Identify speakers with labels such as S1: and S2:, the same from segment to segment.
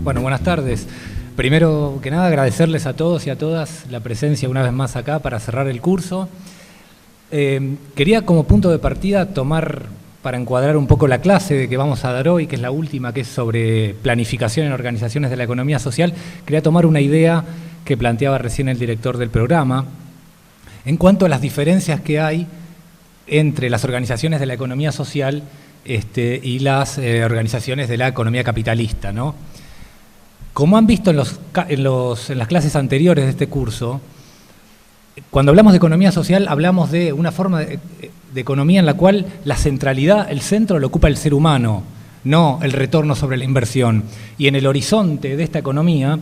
S1: Bueno, buenas tardes. Primero que nada, agradecerles a todos y a todas la presencia una vez más acá para cerrar el curso. Quería como punto de partida tomar, para encuadrar un poco la clase que vamos a dar hoy, que es la última, que es sobre planificación en organizaciones de la economía social, quería tomar una idea que planteaba recién el director del programa, en cuanto a las diferencias que hay entre las organizaciones de la economía social y las organizaciones de la economía capitalista, ¿no? Como han visto en las clases anteriores de este curso, cuando hablamos de economía social hablamos de una forma de economía en la cual la centralidad, el centro lo ocupa el ser humano, no el retorno sobre la inversión. Y en el horizonte de esta economía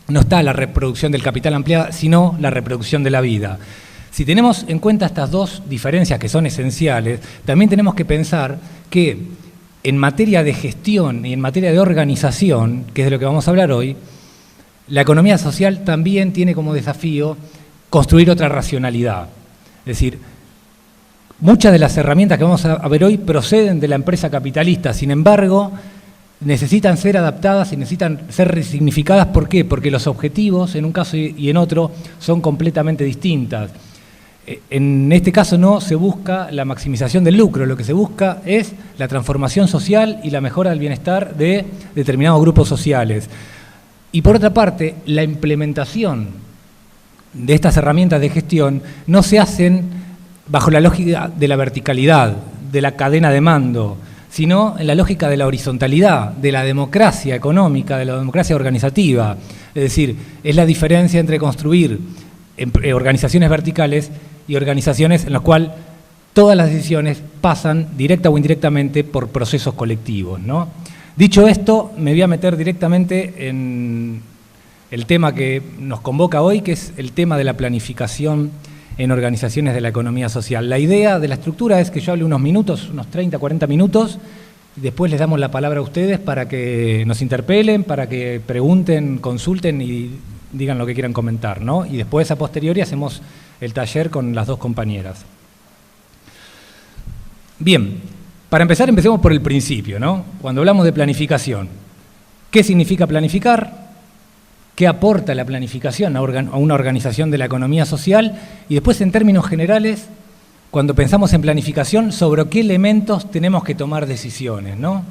S1: no está la reproducción del capital ampliada, sino la reproducción de la vida. Si tenemos en cuenta estas dos diferencias que son esenciales, también tenemos que pensar que en materia de gestión y en materia de organización, que es de lo que vamos a hablar hoy, la economía social también tiene como desafío construir otra racionalidad. Es decir, muchas de las herramientas que vamos a ver hoy proceden de la empresa capitalista, sin embargo, necesitan ser adaptadas y necesitan ser resignificadas. ¿Por qué? Porque los objetivos, en un caso y en otro, son completamente distintas. En este caso no se busca la maximización del lucro, lo que se busca es la transformación social y la mejora del bienestar de determinados grupos sociales. Y por otra parte, la implementación de estas herramientas de gestión no se hacen bajo la lógica de la verticalidad, de la cadena de mando, sino en la lógica de la horizontalidad, de la democracia económica, de la democracia organizativa. Es decir, es la diferencia entre construir organizaciones verticales y organizaciones en las cuales todas las decisiones pasan directa o indirectamente por procesos colectivos, ¿no? Dicho esto, me voy a meter directamente en el tema que nos convoca hoy, que es el tema de la planificación en organizaciones de la economía social. La idea de la estructura es que yo hable unos minutos, unos 30, 40 minutos, y después les damos la palabra a ustedes para que nos interpelen, para que pregunten, consulten y digan lo que quieran comentar, ¿no? Y después, a posteriori, hacemos el taller con las dos compañeras. Bien, para empezar, empecemos por el principio, ¿no? Cuando hablamos de planificación, ¿qué significa planificar? ¿Qué aporta la planificación a una organización de la economía social? Y después, en términos generales, cuando pensamos en planificación, sobre qué elementos tenemos que tomar decisiones, ¿no?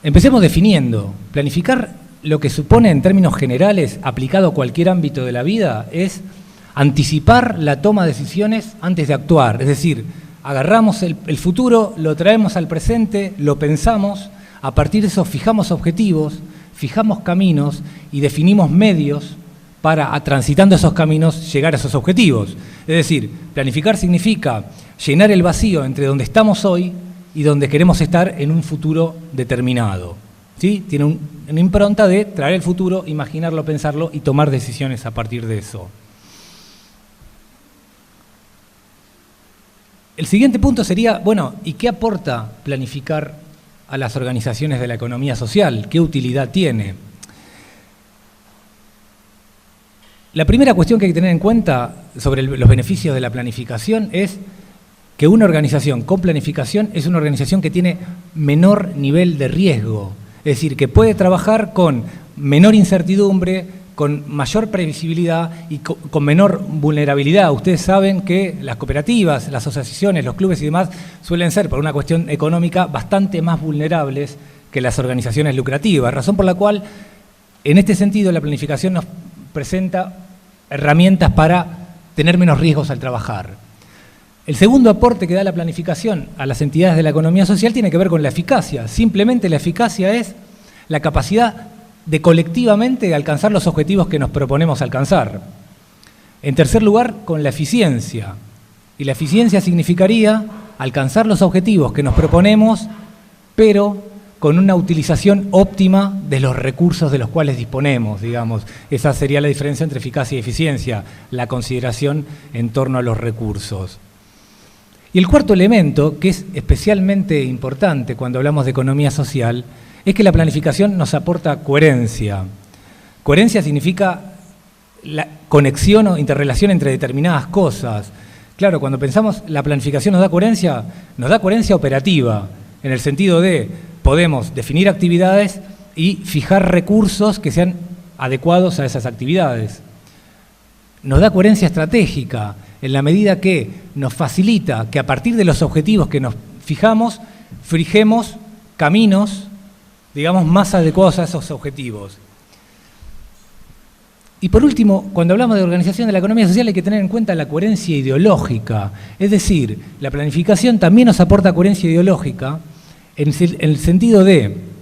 S1: Empecemos definiendo. Planificar, lo que supone en términos generales, aplicado a cualquier ámbito de la vida, es anticipar la toma de decisiones antes de actuar. Es decir, agarramos el futuro, lo traemos al presente, lo pensamos, a partir de eso fijamos objetivos, fijamos caminos y definimos medios para, transitando esos caminos, llegar a esos objetivos. Es decir, planificar significa llenar el vacío entre donde estamos hoy y donde queremos estar en un futuro determinado. ¿Sí? Tiene una impronta de traer el futuro, imaginarlo, pensarlo y tomar decisiones a partir de eso. El siguiente punto sería, bueno, ¿y qué aporta planificar a las organizaciones de la economía social? ¿Qué utilidad tiene? La primera cuestión que hay que tener en cuenta sobre los beneficios de la planificación es que una organización con planificación es una organización que tiene menor nivel de riesgo. Es decir, que puede trabajar con menor incertidumbre, con mayor previsibilidad y con menor vulnerabilidad. Ustedes saben que las cooperativas, las asociaciones, los clubes y demás suelen ser, por una cuestión económica, bastante más vulnerables que las organizaciones lucrativas, razón por la cual, en este sentido, la planificación nos presenta herramientas para tener menos riesgos al trabajar. El segundo aporte que da la planificación a las entidades de la economía social tiene que ver con la eficacia. Simplemente la eficacia es la capacidad de colectivamente alcanzar los objetivos que nos proponemos alcanzar. En tercer lugar, con la eficiencia. Y la eficiencia significaría alcanzar los objetivos que nos proponemos, pero con una utilización óptima de los recursos de los cuales disponemos, digamos. Esa sería la diferencia entre eficacia y eficiencia, la consideración en torno a los recursos. Y el cuarto elemento, que es especialmente importante cuando hablamos de economía social, es que la planificación nos aporta coherencia. Coherencia significa la conexión o interrelación entre determinadas cosas. Claro, cuando pensamos la planificación nos da coherencia operativa, en el sentido de podemos definir actividades y fijar recursos que sean adecuados a esas actividades. Nos da coherencia estratégica, en la medida que nos facilita que a partir de los objetivos que nos fijamos caminos, digamos, más adecuados a esos objetivos. Y por último, cuando hablamos de organización de la economía social hay que tener en cuenta la coherencia ideológica. Es decir, la planificación también nos aporta coherencia ideológica en el sentido de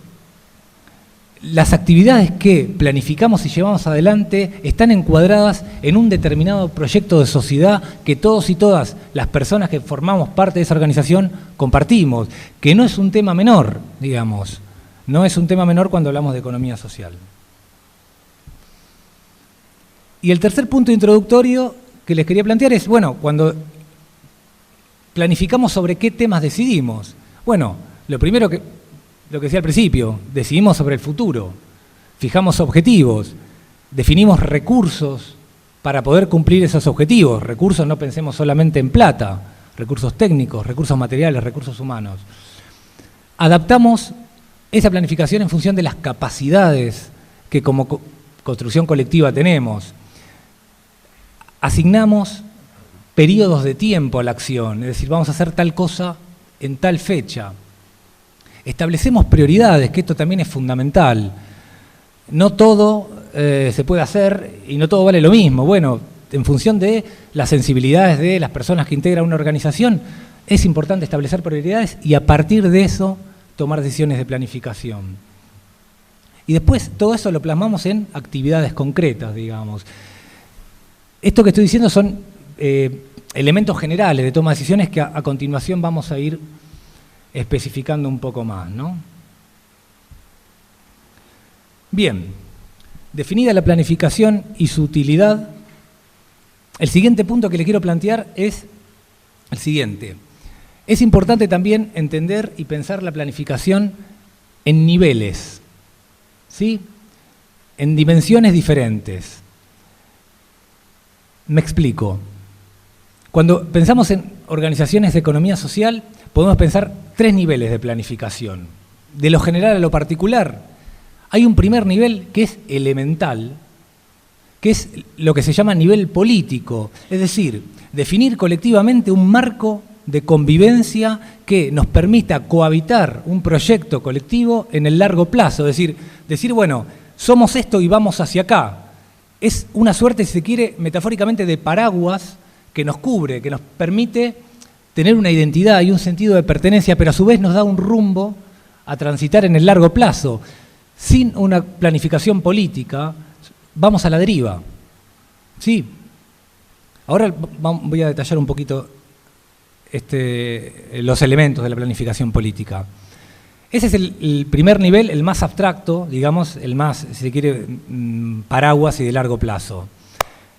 S1: las actividades que planificamos y llevamos adelante están encuadradas en un determinado proyecto de sociedad que todos y todas las personas que formamos parte de esa organización compartimos, que no es un tema menor, digamos. No es un tema menor cuando hablamos de economía social. Y el tercer punto introductorio que les quería plantear es, bueno, cuando planificamos sobre qué temas decidimos. Bueno, lo primero lo que decía al principio, decidimos sobre el futuro, fijamos objetivos, definimos recursos para poder cumplir esos objetivos. Recursos, no pensemos solamente en plata, recursos técnicos, recursos materiales, recursos humanos. Adaptamos esa planificación en función de las capacidades que como construcción colectiva tenemos. Asignamos periodos de tiempo a la acción, es decir, vamos a hacer tal cosa en tal fecha. Establecemos prioridades, que esto también es fundamental. No todo se puede hacer y no todo vale lo mismo. Bueno, en función de las sensibilidades de las personas que integran una organización, es importante establecer prioridades y a partir de eso tomar decisiones de planificación. Y después todo eso lo plasmamos en actividades concretas, digamos. Esto que estoy diciendo son elementos generales de toma de decisiones que a continuación vamos a ir especificando un poco más, ¿no? Bien, definida la planificación y su utilidad, el siguiente punto que le quiero plantear es el siguiente. Es importante también entender y pensar la planificación en niveles, ¿sí? En dimensiones diferentes. Me explico. Cuando pensamos en organizaciones de economía social, podemos pensar 3 niveles de planificación. De lo general a lo particular, hay un primer nivel que es elemental, que es lo que se llama nivel político, es decir, definir colectivamente un marco de convivencia que nos permita cohabitar un proyecto colectivo en el largo plazo, es decir, bueno, somos esto y vamos hacia acá. Es una suerte, si se quiere, metafóricamente de paraguas que nos cubre, que nos permite tener una identidad y un sentido de pertenencia, pero a su vez nos da un rumbo a transitar en el largo plazo. Sin una planificación política, vamos a la deriva. Sí. Ahora voy a detallar un poquito los elementos de la planificación política. Ese es el primer nivel, el más abstracto, digamos, el más, si se quiere, paraguas y de largo plazo.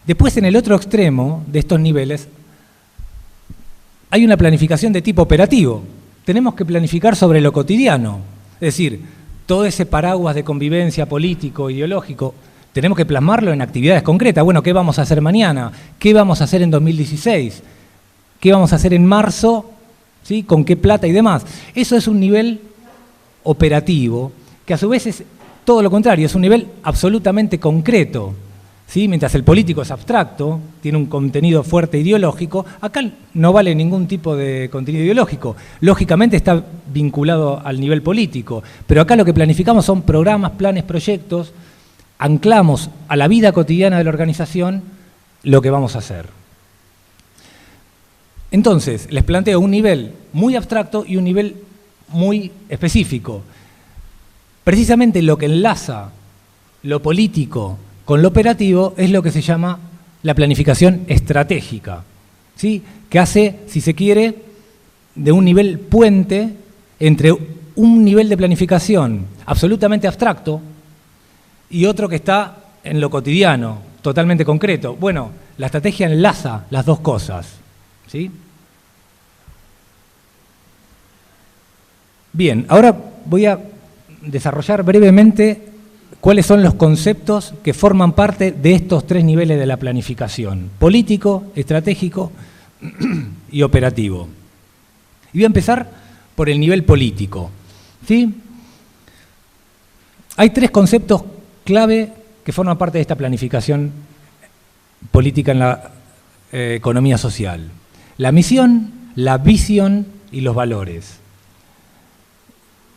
S1: Después, en el otro extremo de estos niveles, hay una planificación de tipo operativo. Tenemos que planificar sobre lo cotidiano. Es decir, todo ese paraguas de convivencia político, ideológico, tenemos que plasmarlo en actividades concretas. Bueno, ¿qué vamos a hacer mañana? ¿Qué vamos a hacer en 2016? ¿Qué vamos a hacer en marzo? ¿Sí? ¿Con qué plata y demás? Eso es un nivel operativo, que a su vez es todo lo contrario, es un nivel absolutamente concreto. ¿Sí? Mientras el político es abstracto, tiene un contenido fuerte ideológico, acá no vale ningún tipo de contenido ideológico. Lógicamente está vinculado al nivel político, pero acá lo que planificamos son programas, planes, proyectos, anclamos a la vida cotidiana de la organización lo que vamos a hacer. Entonces, les planteo un nivel muy abstracto y un nivel muy específico. Precisamente lo que enlaza lo político con lo operativo es lo que se llama la planificación estratégica, ¿sí? Que hace, si se quiere, de un nivel puente entre un nivel de planificación absolutamente abstracto y otro que está en lo cotidiano, totalmente concreto. Bueno, la estrategia enlaza las dos cosas, ¿sí? Bien, ahora voy a desarrollar brevemente cuáles son los conceptos que forman parte de estos tres niveles de la planificación: político, estratégico y operativo. Y voy a empezar por el nivel político, ¿sí? Hay tres conceptos clave que forman parte de esta planificación política en la economía social: la misión, la visión y los valores.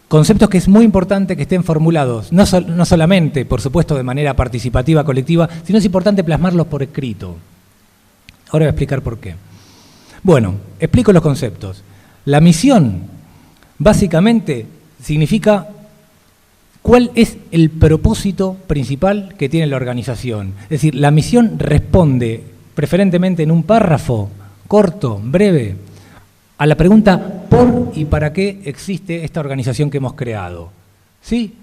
S1: Conceptos que es muy importante que estén formulados, no solamente, por supuesto, de manera participativa, colectiva, sino es importante plasmarlos por escrito. Ahora voy a explicar por qué. Bueno, explico los conceptos. La misión, básicamente, significa cuál es el propósito principal que tiene la organización. Es decir, la misión responde, preferentemente en un párrafo corto, breve, a la pregunta ¿por y para qué existe esta organización que hemos creado? ¿Sí?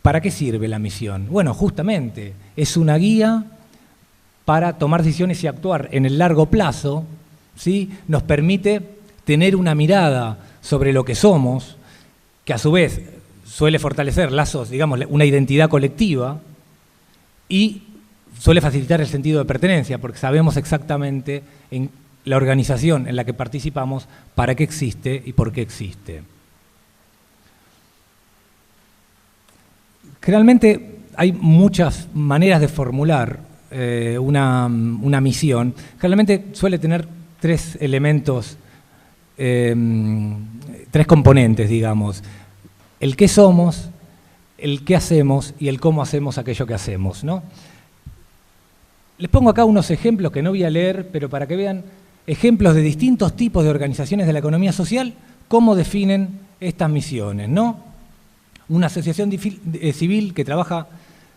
S1: ¿Para qué sirve la misión? Bueno, justamente, es una guía para tomar decisiones y actuar en el largo plazo, ¿sí? Nos permite tener una mirada sobre lo que somos, que a su vez suele fortalecer lazos, digamos, una identidad colectiva y suele facilitar el sentido de pertenencia, porque sabemos exactamente en la organización en la que participamos para qué existe y por qué existe. Generalmente hay muchas maneras de formular una misión. Generalmente suele tener tres elementos, tres componentes, digamos: el qué somos, el qué hacemos y el cómo hacemos aquello que hacemos, ¿no? Les pongo acá unos ejemplos que no voy a leer, pero para que vean ejemplos de distintos tipos de organizaciones de la economía social, cómo definen estas misiones, ¿no? Una asociación civil que trabaja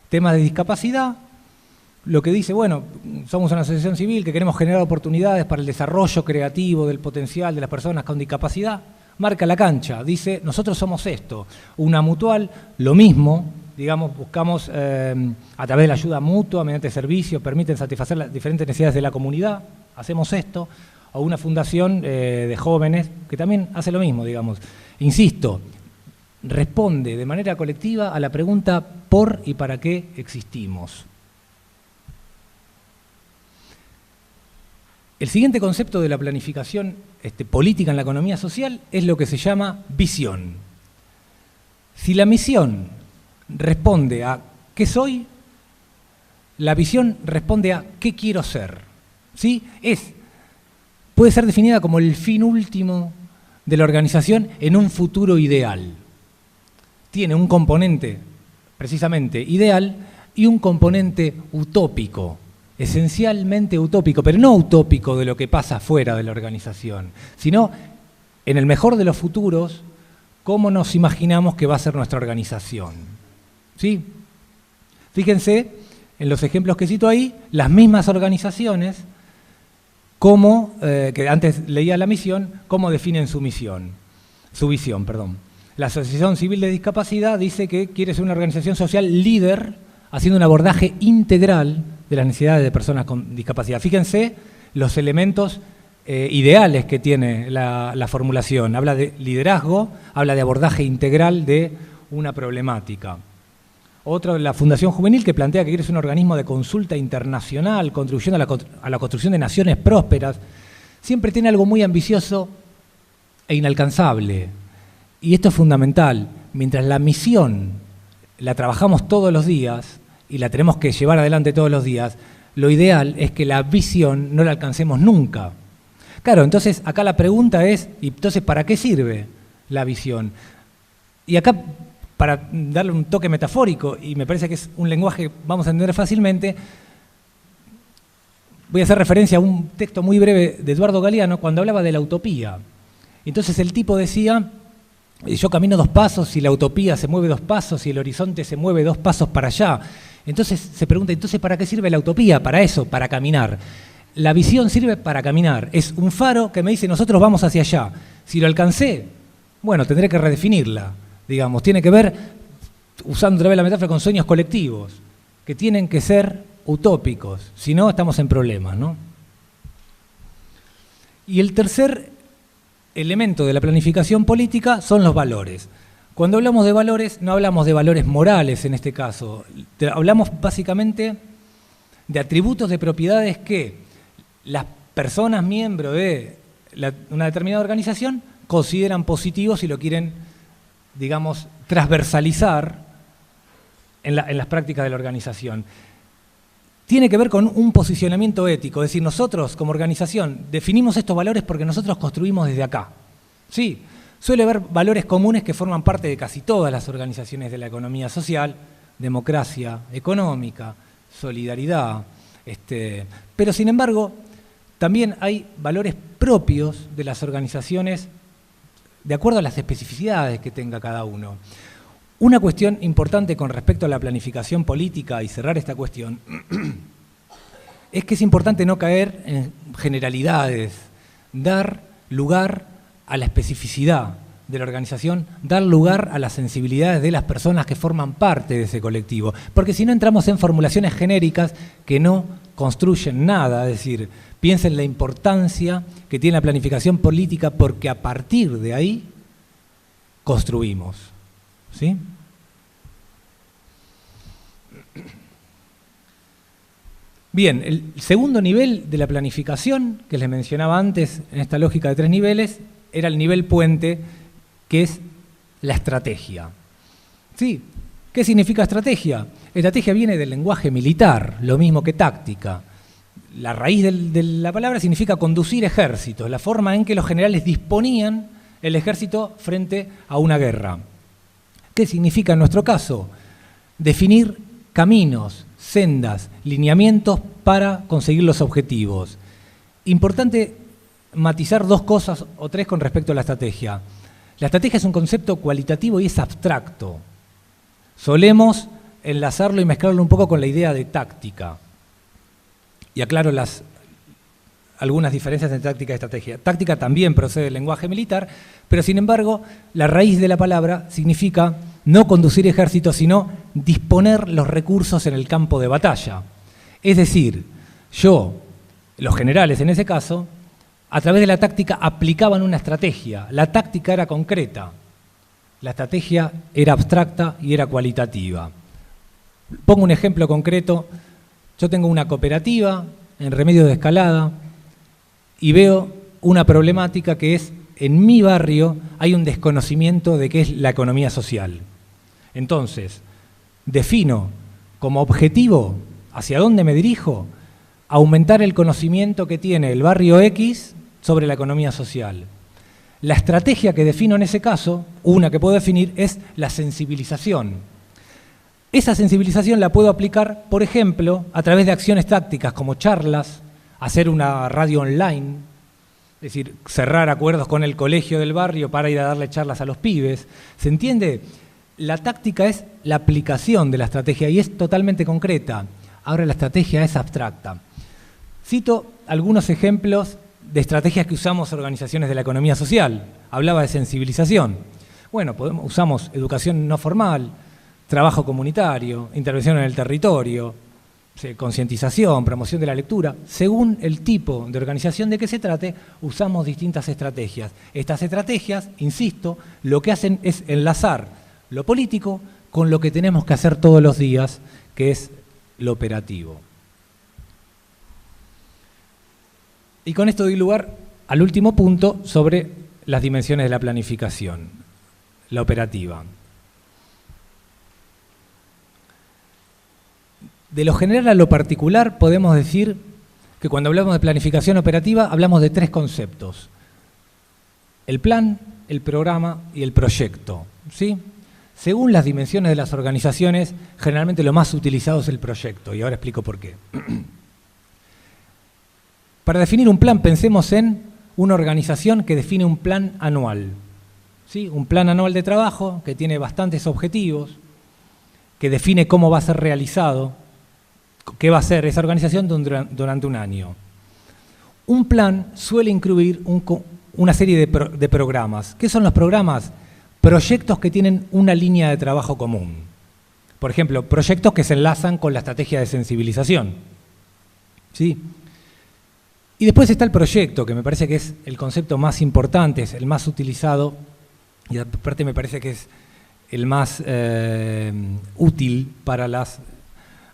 S1: temas de discapacidad, lo que dice, bueno, somos una asociación civil que queremos generar oportunidades para el desarrollo creativo del potencial de las personas con discapacidad, marca la cancha, dice, nosotros somos esto. Una mutual, lo mismo, digamos, buscamos a través de la ayuda mutua, mediante servicios, permiten satisfacer las diferentes necesidades de la comunidad, hacemos esto. O una fundación de jóvenes que también hace lo mismo, digamos. Insisto, responde de manera colectiva a la pregunta ¿por y para qué existimos? El siguiente concepto de la planificación política en la economía social es lo que se llama visión. Si la misión responde a ¿qué soy?, la visión responde a ¿qué quiero ser? ¿Sí? Puede ser definida como el fin último de la organización en un futuro ideal. Tiene un componente precisamente ideal y un componente utópico, esencialmente utópico, pero no utópico de lo que pasa fuera de la organización, sino, en el mejor de los futuros, cómo nos imaginamos que va a ser nuestra organización. ¿Sí? Fíjense, en los ejemplos que cito ahí, las mismas organizaciones, que antes leía la misión, cómo definen su visión. La Asociación Civil de Discapacidad dice que quiere ser una organización social líder, haciendo un abordaje integral de las necesidades de personas con discapacidad. Fíjense los elementos ideales que tiene la formulación. Habla de liderazgo, habla de abordaje integral de una problemática. Otro, la Fundación Juvenil, que plantea que quiere ser un organismo de consulta internacional, contribuyendo a la construcción de naciones prósperas. Siempre tiene algo muy ambicioso e inalcanzable. Y esto es fundamental. Mientras la misión la trabajamos todos los días y la tenemos que llevar adelante todos los días, lo ideal es que la visión no la alcancemos nunca. Claro, entonces acá la pregunta es, ¿y entonces para qué sirve la visión? Y acá, para darle un toque metafórico, y me parece que es un lenguaje que vamos a entender fácilmente, voy a hacer referencia a un texto muy breve de Eduardo Galeano cuando hablaba de la utopía. Entonces el tipo decía, yo camino 2 pasos y la utopía se mueve 2 pasos y el horizonte se mueve 2 pasos para allá. Entonces se pregunta, ¿entonces para qué sirve la utopía? Para eso, para caminar. La visión sirve para caminar. Es un faro que me dice, nosotros vamos hacia allá. Si lo alcancé, bueno, tendré que redefinirla. Digamos, tiene que ver, usando otra vez la metáfora, con sueños colectivos, que tienen que ser utópicos, si no estamos en problemas, ¿no? Y el tercer elemento de la planificación política son los valores. Cuando hablamos de valores, no hablamos de valores morales en este caso. Hablamos básicamente de atributos de propiedades que las personas miembros de una determinada organización consideran positivos y lo quieren, digamos, transversalizar en las prácticas de la organización. Tiene que ver con un posicionamiento ético, es decir, nosotros como organización definimos estos valores porque nosotros construimos desde acá. Sí, suele haber valores comunes que forman parte de casi todas las organizaciones de la economía social, democracia económica, solidaridad, pero sin embargo también hay valores propios de las organizaciones de acuerdo a las especificidades que tenga cada uno. Una cuestión importante con respecto a la planificación política y cerrar esta cuestión es que es importante no caer en generalidades, dar lugar a la especificidad de la organización, dar lugar a las sensibilidades de las personas que forman parte de ese colectivo, porque si no entramos en formulaciones genéricas que no construyen nada, es decir, piensen la importancia que tiene la planificación política porque a partir de ahí construimos. ¿Sí? Bien, el segundo nivel de la planificación, que les mencionaba antes en esta lógica de 3 niveles, era el nivel puente, que es la estrategia. ¿Sí? ¿Qué significa estrategia? Estrategia viene del lenguaje militar, lo mismo que táctica. La raíz de la palabra significa conducir ejércitos, la forma en que los generales disponían el ejército frente a una guerra. ¿Qué significa en nuestro caso? Definir caminos, sendas, lineamientos para conseguir los objetivos. Importante matizar 2 cosas o 3 con respecto a la estrategia. La estrategia es un concepto cualitativo y es abstracto. Solemos enlazarlo y mezclarlo un poco con la idea de táctica. Y aclaro algunas diferencias entre táctica y estrategia. Táctica también procede del lenguaje militar, pero sin embargo, la raíz de la palabra significa no conducir ejércitos, sino disponer los recursos en el campo de batalla. Es decir, los generales en ese caso, a través de la táctica aplicaban una estrategia. La táctica era concreta, la estrategia era abstracta y era cualitativa. Pongo un ejemplo concreto. Yo tengo una cooperativa en Remedios de Escalada y veo una problemática que es, en mi barrio hay un desconocimiento de qué es la economía social. Entonces, defino como objetivo hacia dónde me dirijo, aumentar el conocimiento que tiene el barrio X sobre la economía social. La estrategia que defino en ese caso, una que puedo definir, es la sensibilización. Esa sensibilización la puedo aplicar, por ejemplo, a través de acciones tácticas como charlas, hacer una radio online, es decir, cerrar acuerdos con el colegio del barrio para ir a darle charlas a los pibes. ¿Se entiende? La táctica es la aplicación de la estrategia y es totalmente concreta. Ahora la estrategia es abstracta. Cito algunos ejemplos de estrategias que usamos organizaciones de la economía social. Hablaba de sensibilización. Bueno, usamos educación no formal, trabajo comunitario, intervención en el territorio, concientización, promoción de la lectura. Según el tipo de organización de que se trate, usamos distintas estrategias. Estas estrategias, insisto, lo que hacen es enlazar lo político con lo que tenemos que hacer todos los días, que es lo operativo. Y con esto doy lugar al último punto sobre las dimensiones de la planificación, la operativa. De lo general a lo particular podemos decir que cuando hablamos de planificación operativa hablamos de 3 conceptos: el plan, el programa y el proyecto, ¿sí? Según las dimensiones de las organizaciones, generalmente lo más utilizado es el proyecto, y ahora explico por qué. Para definir un plan, pensemos en una organización que define un plan anual, ¿sí? Un plan anual de trabajo que tiene bastantes objetivos, que define cómo va a ser realizado, qué va a hacer esa organización durante un año. Un plan suele incluir una serie de programas. ¿Qué son los programas? Proyectos que tienen una línea de trabajo común. Por ejemplo, proyectos que se enlazan con la estrategia de sensibilización. ¿Sí? Y después está el proyecto, que me parece que es el concepto más importante, es el más utilizado, y aparte me parece que es el más útil para las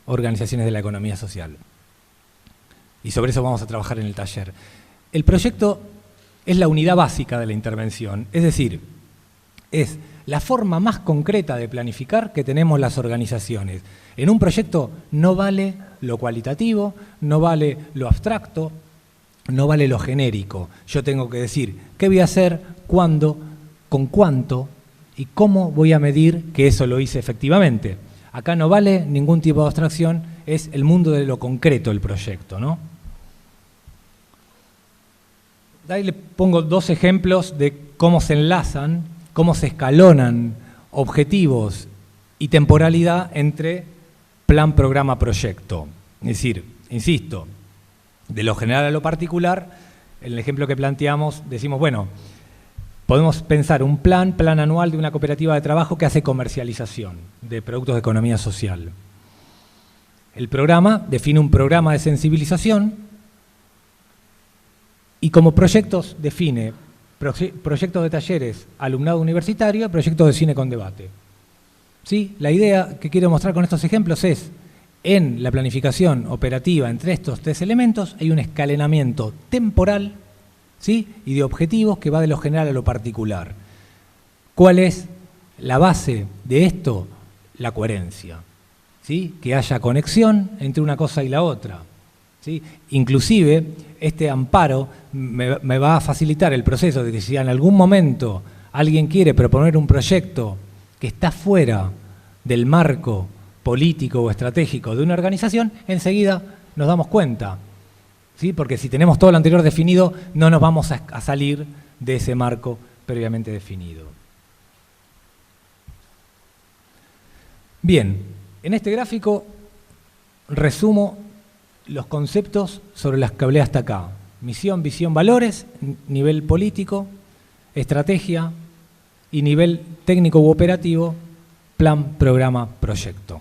S1: organizaciones de la economía social. Y sobre eso vamos a trabajar en el taller. El proyecto es la unidad básica de la intervención, es decir, es la forma más concreta de planificar que tenemos las organizaciones. En un proyecto no vale lo cualitativo, no vale lo abstracto, no vale lo genérico. Yo tengo que decir qué voy a hacer, cuándo, con cuánto y cómo voy a medir que eso lo hice efectivamente. Acá no vale ningún tipo de abstracción, es el mundo de lo concreto el proyecto, ¿no? Ahí le pongo dos ejemplos de cómo se enlazan, cómo se escalonan objetivos y temporalidad entre plan, programa, proyecto. Es decir, insisto, de lo general a lo particular, en el ejemplo que planteamos, decimos, bueno, podemos pensar un plan anual de una cooperativa de trabajo que hace comercialización de productos de economía social. El programa define un programa de sensibilización y como proyectos define proyectos de talleres, alumnado universitario, proyectos de cine con debate. ¿Sí? La idea que quiero mostrar con estos ejemplos es, en la planificación operativa entre estos tres elementos hay un escalonamiento temporal, ¿sí? Y de objetivos que va de lo general a lo particular. ¿Cuál es la base de esto? La coherencia, ¿sí? Que haya conexión entre una cosa y la otra, ¿sí? Inclusive, este amparo me va a facilitar el proceso de que si en algún momento alguien quiere proponer un proyecto que está fuera del marco político o estratégico de una organización, enseguida nos damos cuenta, ¿sí? Porque si tenemos todo lo anterior definido, no nos vamos a salir de ese marco previamente definido. Bien, en este gráfico resumo los conceptos sobre los que hablé hasta acá. Misión, visión, valores, nivel político, estrategia y nivel técnico u operativo, plan, programa, proyecto.